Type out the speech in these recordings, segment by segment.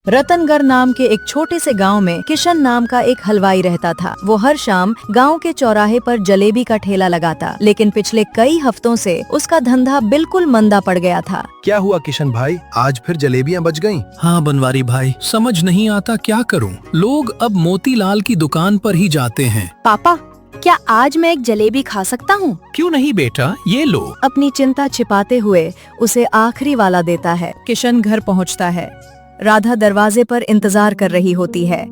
रतनगढ़ नाम के एक छोटे से गांव में किशन नाम का एक हलवाई रहता था। वो हर शाम गांव के चौराहे पर जलेबी का ठेला लगाता, लेकिन पिछले कई हफ्तों से उसका धंधा बिल्कुल मंदा पड़ गया था। क्या हुआ किशन भाई, आज फिर जलेबियां बच गईं? हाँ बनवारी भाई, समझ नहीं आता क्या करूं। लोग अब मोतीलाल की दुकान पर ही जाते हैं। पापा, क्या आज मैं एक जलेबी खा सकता हूँ? क्यों नहीं बेटा, ये लो। अपनी चिंता छिपाते हुए उसे आखिरी वाला देता है। किशन घर पहुंचता है। राधा दरवाजे पर इंतजार कर रही होती है।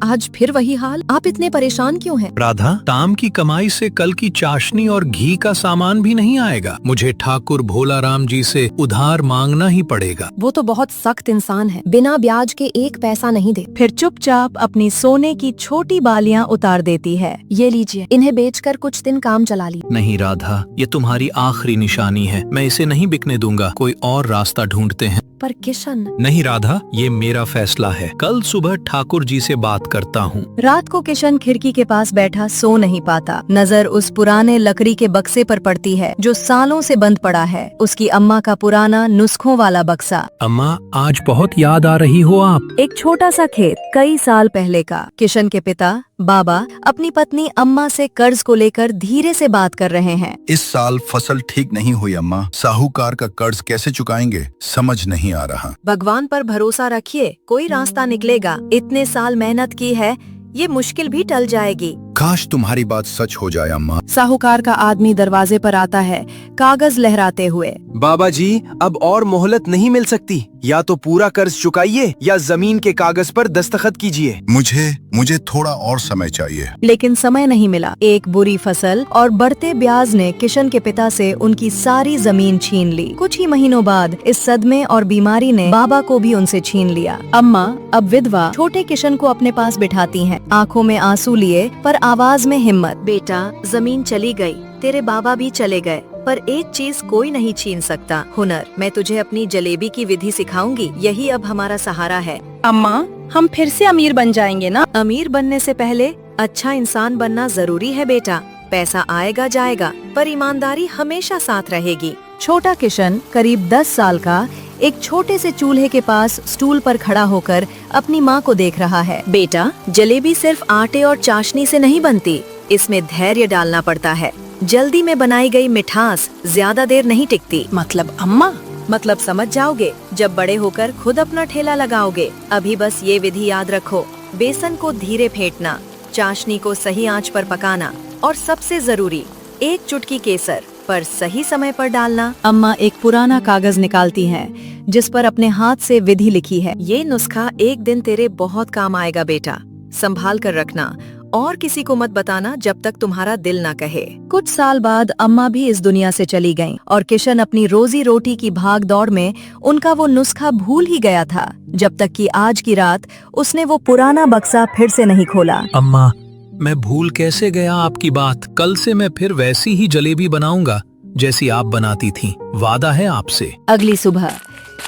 आज फिर वही हाल। आप इतने परेशान क्यों हैं? राधा, काम की कमाई से कल की चाशनी और घी का सामान भी नहीं आएगा। मुझे ठाकुर भोलाराम जी से उधार मांगना ही पड़ेगा। वो तो बहुत सख्त इंसान है, बिना ब्याज के एक पैसा नहीं दे। फिर चुपचाप अपनी सोने की छोटी बालियां उतार देती है। ये लीजिए, इन्हें बेचकर कुछ दिन काम चला ली। नहीं राधा, ये तुम्हारी आखिरी निशानी है। मैं इसे नहीं बिकने दूंगा। कोई और रास्ता ढूंढते हैं। पर किशन। नहीं राधा, ये मेरा फैसला है। कल सुबह ठाकुर जी से बात करता हूँ। रात को किशन खिड़की के पास बैठा सो नहीं पाता। नजर उस पुराने लकड़ी के बक्से पर पड़ती है जो सालों से बंद पड़ा है। उसकी अम्मा का पुराना नुस्खों वाला बक्सा। अम्मा, आज बहुत याद आ रही हो आप। एक छोटा सा खेत कई साल पहले का। किशन के पिता बाबा अपनी पत्नी अम्मा से कर्ज को लेकर धीरे से बात कर रहे हैं। इस साल फसल ठीक नहीं हुई अम्मा, साहूकार का कर्ज कैसे चुकाएंगे समझ नहीं आ रहा। भगवान पर भरोसा रखिए, कोई रास्ता निकलेगा। इतने साल मेहनत की है, ये मुश्किल भी टल जाएगी। काश तुम्हारी बात सच हो जाए अम्मा। साहूकार का आदमी दरवाजे पर आता है, कागज लहराते हुए। बाबा जी, अब और मोहलत नहीं मिल सकती। या तो पूरा कर्ज चुकाइए या जमीन के कागज पर दस्तखत कीजिए। मुझे थोड़ा और समय चाहिए। लेकिन समय नहीं मिला। एक बुरी फसल और बढ़ते ब्याज ने किशन के पिता से उनकी सारी जमीन छीन ली। कुछ ही महीनों बाद इस सदमे और बीमारी ने बाबा को भी उनसे छीन लिया। अम्मा, अब विधवा, छोटे किशन को अपने पास बिठाती हैं, आंखों में आंसू लिए पर आवाज में हिम्मत। बेटा, जमीन चली गई, तेरे बाबा भी चले गए, पर एक चीज कोई नहीं छीन सकता, हुनर। मैं तुझे अपनी जलेबी की विधि सिखाऊंगी, यही अब हमारा सहारा है। अम्मा, हम फिर से अमीर बन जाएंगे ना? अमीर बनने से पहले अच्छा इंसान बनना जरूरी है बेटा। पैसा आएगा जाएगा, पर ईमानदारी हमेशा साथ रहेगी। छोटा किशन करीब 10 साल का एक छोटे से चूल्हे के पास स्टूल पर खड़ा होकर अपनी माँ को देख रहा है। बेटा, जलेबी सिर्फ आटे और चाशनी से नहीं बनती, इसमें धैर्य डालना पड़ता है। जल्दी में बनाई गई मिठास ज्यादा देर नहीं टिकती। मतलब अम्मा? मतलब समझ जाओगे जब बड़े होकर खुद अपना ठेला लगाओगे। अभी बस ये विधि याद रखो, बेसन को धीरे फेंटना, चाशनी को सही आंच पर पकाना, और सबसे जरूरी एक चुटकी केसर पर सही समय पर डालना। अम्मा एक पुराना कागज निकालती हैं, जिस पर अपने हाथ से विधि लिखी है। ये नुस्खा एक दिन तेरे बहुत काम आएगा बेटा, संभाल कर रखना और किसी को मत बताना जब तक तुम्हारा दिल ना कहे। कुछ साल बाद अम्मा भी इस दुनिया से चली गईं और किशन अपनी रोजी रोटी की भाग दौड़ में उनका वो नुस्खा भूल ही गया था, जब तक कि आज की रात उसने वो पुराना बक्सा फिर से नहीं खोला। अम्मा, मैं भूल कैसे गया आपकी बात। कल से मैं फिर वैसी ही जलेबी बनाऊंगा जैसी आप बनाती थी। वादा है आपसे। अगली सुबह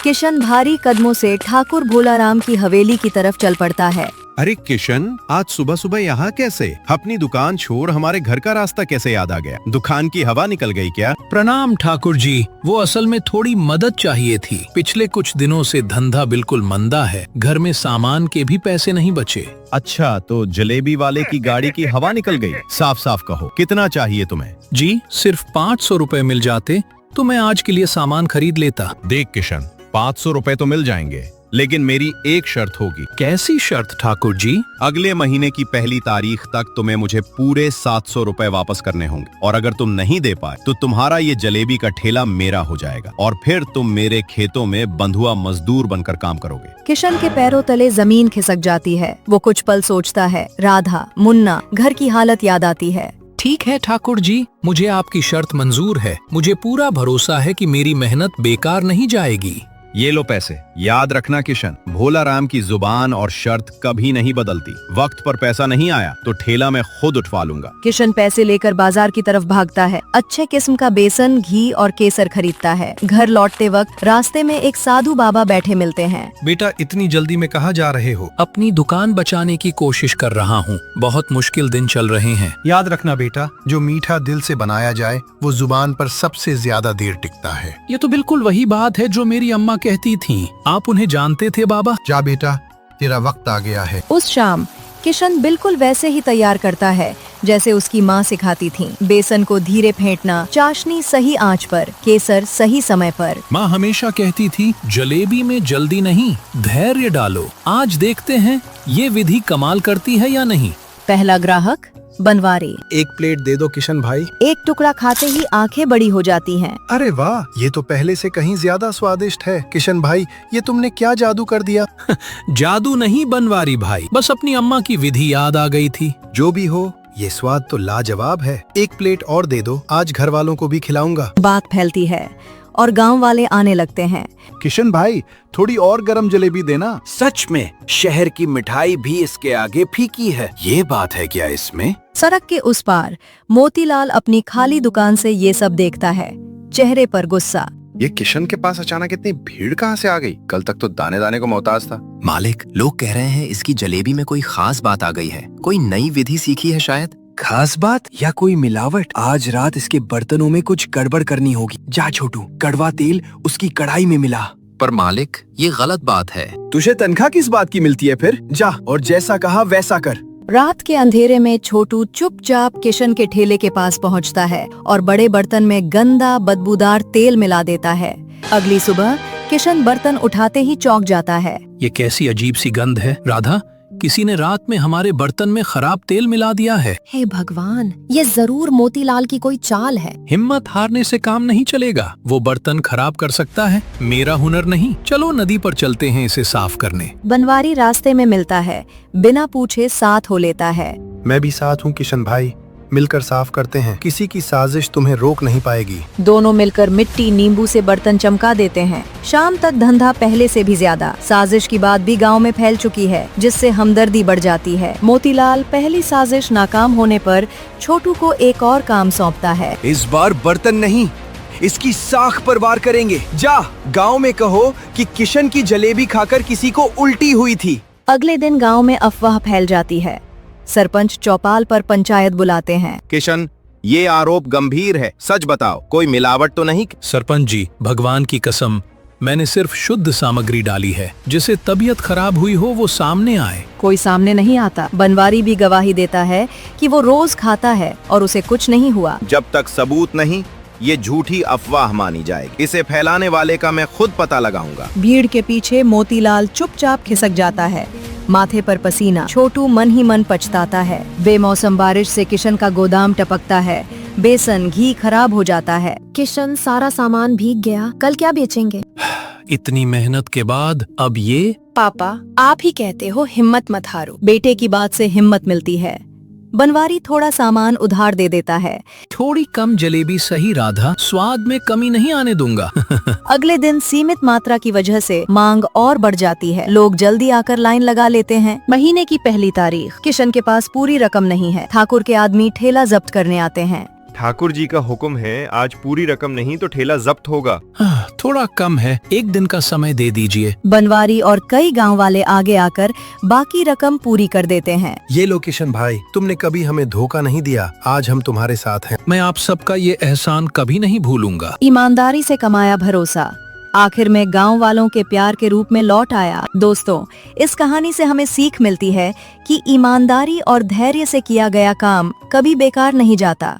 किशन भारी कदमों से ठाकुर भोलाराम की हवेली की तरफ चल पड़ता है। अरे किशन, आज सुबह सुबह यहाँ कैसे? अपनी दुकान छोड़ हमारे घर का रास्ता कैसे याद आ गया? दुकान की हवा निकल गई क्या? प्रणाम ठाकुर जी, वो असल में थोड़ी मदद चाहिए थी। पिछले कुछ दिनों से धंधा बिल्कुल मंदा है, घर में सामान के भी पैसे नहीं बचे। अच्छा, तो जलेबी वाले की गाड़ी की हवा निकल गई। साफ साफ कहो, कितना चाहिए तुम्हें? जी, सिर्फ 500 रुपए मिल जाते तो मैं आज के लिए सामान खरीद लेता। देख किशन, 500 रुपए तो मिल जाएंगे, लेकिन मेरी एक शर्त होगी। कैसी शर्त ठाकुर जी? अगले महीने की पहली तारीख तक तुम्हें मुझे पूरे 700 रुपए वापस करने होंगे, और अगर तुम नहीं दे पाए तो तुम्हारा ये जलेबी का ठेला मेरा हो जाएगा, और फिर तुम मेरे खेतों में बंधुआ मजदूर बनकर काम करोगे। किशन के पैरों तले जमीन खिसक जाती है। वो कुछ पल सोचता है। राधा, मुन्ना, घर की हालत याद आती है। ठीक है ठाकुर जी, मुझे आपकी शर्त मंजूर है। मुझे पूरा भरोसा है कि मेरी मेहनत बेकार नहीं जाएगी। ये लो पैसे। याद रखना किशन, भोलाराम की जुबान और शर्त कभी नहीं बदलती। वक्त पर पैसा नहीं आया तो ठेला मैं खुद उठवा लूंगा। किशन पैसे लेकर बाजार की तरफ भागता है। अच्छे किस्म का बेसन, घी और केसर खरीदता है। घर लौटते वक्त रास्ते में एक साधु बाबा बैठे मिलते हैं। बेटा, इतनी जल्दी में कहाँ जा रहे हो? अपनी दुकान बचाने की कोशिश कर रहा हूँ। बहुत मुश्किल दिन चल रहे हैं। याद रखना बेटा, जो मीठा दिल से बनाया जाए वो जुबान पर सबसे ज्यादा देर टिकता है। ये तो बिल्कुल वही बात है जो मेरी अम्मा कहती थीं। आप उन्हें जानते थे बाबा? जा बेटा, तेरा वक्त आ गया है। उस शाम किशन बिल्कुल वैसे ही तैयार करता है जैसे उसकी माँ सिखाती थी। बेसन को धीरे फेंटना, चाशनी सही आंच पर, केसर सही समय पर। माँ हमेशा कहती थी, जलेबी में जल्दी नहीं, धैर्य डालो। आज देखते हैं ये विधि कमाल करती है या नहीं। पहला ग्राहक बनवारी। एक प्लेट दे दो किशन भाई। एक टुकड़ा खाते ही आंखें बड़ी हो जाती हैं। अरे वाह, ये तो पहले से कहीं ज्यादा स्वादिष्ट है। किशन भाई, ये तुमने क्या जादू कर दिया? जादू नहीं बनवारी भाई, बस अपनी अम्मा की विधि याद आ गई थी। जो भी हो, ये स्वाद तो लाजवाब है। एक प्लेट और दे दो, आज घर वालों को भी खिलाऊंगा। बात फैलती है और गांव वाले आने लगते हैं। किशन भाई, थोड़ी और गरम जलेबी देना। सच में शहर की मिठाई भी इसके आगे फीकी है। ये बात है क्या इसमें? सड़क के उस पार मोतीलाल अपनी खाली दुकान से ये सब देखता है, चेहरे पर गुस्सा। ये किशन के पास अचानक इतनी भीड़ कहाँ से आ गई? कल तक तो दाने दाने को मोहताज था। मालिक, लोग कह रहे हैं इसकी जलेबी में कोई खास बात आ गई है, कोई नई विधि सीखी है शायद। खास बात या कोई मिलावट? आज रात इसके बर्तनों में कुछ गड़बड़ करनी होगी। जा छोटू, कड़वा तेल उसकी कढ़ाई में मिला। पर मालिक, ये गलत बात है। तुझे तनख्वाह किस बात की मिलती है फिर? जा और जैसा कहा वैसा कर। रात के अंधेरे में छोटू चुपचाप किशन के ठेले के पास पहुंचता है और बड़े बर्तन में गंदा बदबूदार तेल मिला देता है। अगली सुबह किशन बर्तन उठाते ही चौंक जाता है। ये कैसी अजीब सी गंध है राधा? किसी ने रात में हमारे बर्तन में खराब तेल मिला दिया है। हे भगवान, ये जरूर मोतीलाल की कोई चाल है। हिम्मत हारने से काम नहीं चलेगा। वो बर्तन खराब कर सकता है, मेरा हुनर नहीं। चलो नदी पर चलते हैं इसे साफ करने। बनवारी रास्ते में मिलता है, बिना पूछे साथ हो लेता है। मैं भी साथ हूँ किशन भाई, मिलकर साफ करते हैं। किसी की साजिश तुम्हें रोक नहीं पाएगी। दोनों मिलकर मिट्टी नींबू से बर्तन चमका देते हैं। शाम तक धंधा पहले से भी ज्यादा। साजिश की बात भी गांव में फैल चुकी है, जिससे हमदर्दी बढ़ जाती है। मोतीलाल पहली साजिश नाकाम होने पर छोटू को एक और काम सौंपता है। इस बार बर्तन नहीं, इसकी साख पर वार करेंगे। जा गांव में कहो कि किशन की जलेबी खाकर किसी को उल्टी हुई थी। अगले दिन गांव में अफवाह फैल जाती है। सरपंच चौपाल पर पंचायत बुलाते हैं। किशन, ये आरोप गंभीर है, सच बताओ, कोई मिलावट तो नहीं? सरपंच जी, भगवान की कसम, मैंने सिर्फ शुद्ध सामग्री डाली है। जिसे तबीयत खराब हुई हो वो सामने आए। कोई सामने नहीं आता। बनवारी भी गवाही देता है कि वो रोज खाता है और उसे कुछ नहीं हुआ। जब तक सबूत नहीं, ये झूठी अफवाह मानी जाएगी। इसे फैलाने वाले का मैं खुद पता लगाऊंगा। भीड़ के पीछे मोतीलाल चुपचाप खिसक जाता है, माथे पर पसीना। छोटू मन ही मन पछताता है। बेमौसम बारिश से किशन का गोदाम टपकता है। बेसन घी खराब हो जाता है। किशन, सारा सामान भीग गया, कल क्या बेचेंगे? इतनी मेहनत के बाद अब ये। पापा, आप ही कहते हो हिम्मत मत हारो। बेटे की बात से हिम्मत मिलती है। बनवारी थोड़ा सामान उधार दे देता है। थोड़ी कम जलेबी सही राधा, स्वाद में कमी नहीं आने दूंगा। अगले दिन सीमित मात्रा की वजह से मांग और बढ़ जाती है। लोग जल्दी आकर लाइन लगा लेते हैं। महीने की पहली तारीख। किशन के पास पूरी रकम नहीं है। ठाकुर के आदमी ठेला जब्त करने आते हैं। ठाकुर जी का हुक्म है, आज पूरी रकम नहीं तो ठेला जब्त होगा। थोड़ा कम है, एक दिन का समय दे दीजिए। बनवारी और कई गांव वाले आगे आकर बाकी रकम पूरी कर देते हैं। ये लो किशन भाई, तुमने कभी हमें धोखा नहीं दिया। आज हम तुम्हारे साथ हैं। मैं आप सबका ये एहसान कभी नहीं भूलूंगा। ईमानदारी से कमाया भरोसा आखिर में गांव वालों के प्यार के रूप में लौट आया। दोस्तों, इस कहानी से हमें सीख मिलती है कि ईमानदारी और धैर्य से किया गया काम कभी बेकार नहीं जाता।